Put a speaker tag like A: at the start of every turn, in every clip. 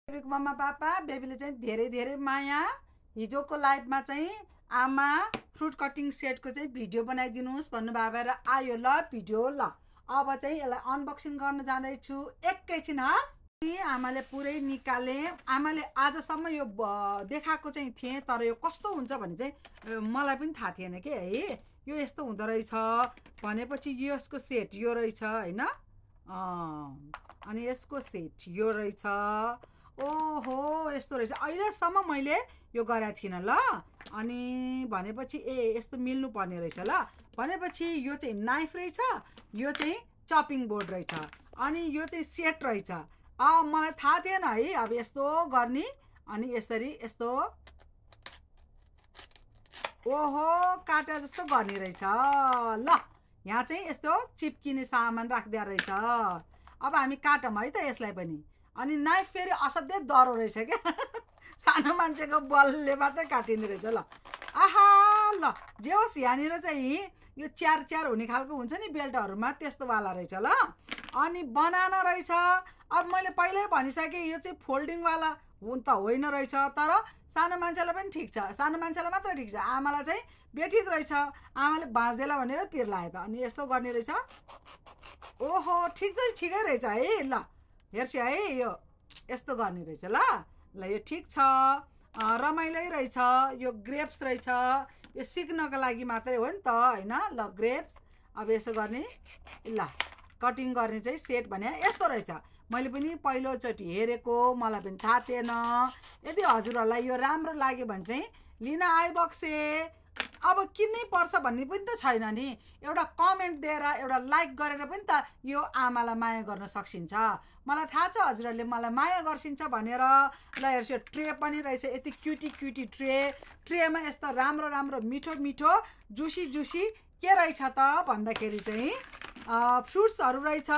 A: बेबीको मम्मा पापा बेबीले चाहिँ धेरै धेरै माया हिजोको लाइभमा चाहिँ आमा फ्रुट कटिङ सेटको चाहिँ भिडियो बनाइदिनुहोस् भन्नुभयो भएर आयो ल भिडियो ल अब चाहिँ यसलाई अनबक्सिङ गर्न जाँदैछु एकैछिन हस् आमाले पुरै निकाले आमाले आजसम्म यो देखाएको चाहिँ थिएँ तर यो कस्तो हुन्छ भन्ने चाहिँ मलाई पनि थाहा थिएन के है यो यस्तो हुँदो रहेछ भनेपछि यसको सेट यो रहेछ हैन अनि यसको सेट यो रहेछ ओहो यस्तो रहेछ अहिलेसम्म मैले यो गरेको थिइनँ ल अनि भनेपछि यस्तो मिल्नु पर्ने रहेछ ल भनेपछि यो चाहिँ नाइफ रहेछ यो चाहिँ चपिङ बोर्ड रहेछ अनि यो चाहिँ सेट रहेछ मलाई थाहा थिएन है अब यस्तो गर्ने अनि यसरी यस्तो ओहो काटा जस्तो गर्ने रहेछ ल यहाँ चाहिँ यस्तो चिप्किने सामान राख्दै रहेछ अब हामी काटौँ है त यसलाई पनि अनि नाइफ फेरि असाध्यै डह्रो रहेछ क्या सानो मान्छेको बलले मात्रै काटिने रहेछ ल आहा ल जे होस् यहाँनिर चाहिँ यो च्यार च्यार हुने खालको हुन्छ नि बेल्टहरूमा त्यस्तोवाला रहेछ ल अनि बनाना रहेछ अब मैले पहिल्यै भनिसकेँ यो चाहिँ फोल्डिङवाला हुन त होइन रहेछ तर सानो मान्छेलाई पनि ठिक छ सानो मान्छेलाई मात्र ठिक छ आमालाई चाहिँ बेठिक रहेछ आमाले बाँच्दैला भनेर पिर लाग्यो त अनि यस्तो गर्ने रहेछ ओहो ठिकै रहेछ है ल हेर्छु है यो यस्तो गर्ने रहेछ ल यो ठिक छ रमाइलै रहेछ यो ग्रेप्स रहेछ यो सिक्नको लागि मात्रै हो नि त हैन ल ग्रेप्स अब यसो गर्ने ल कटिङ गर्ने चाहिँ सेट भने यस्तो रहेछ मैले पनि पहिलोचोटि हेरेको मलाई पनि थाहा थिएन यदि हजुरहरूलाई यो राम्रो लाग्यो भने चाहिँ लिन आइबक्से अब किन्नै पर्छ भन्ने पनि त छैन नि एउटा कमेन्ट दिएर एउटा लाइक गरेर पनि त यो आमालाई माया गर्न सकिन्छ मलाई थाहा छ हजुरहरूले मलाई माया गर्छिन्छ भनेर ल हेर्छु ट्रे पनि रहेछ यति क्युटी ट्रेमा यस्तो राम्रो मिठो जुसी के रहेछ त भन्दाखेरि चाहिँ फ्रुट्सहरू रहेछ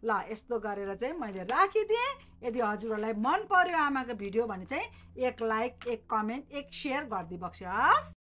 A: ल यस्तो गरेर चाहिँ मैले राखिदिएँ यदि हजुरहरूलाई मन पर्यो आमाको भिडियो भने चाहिँ एक लाइक एक कमेन्ट एक सेयर गरिदिबक्स्योस्।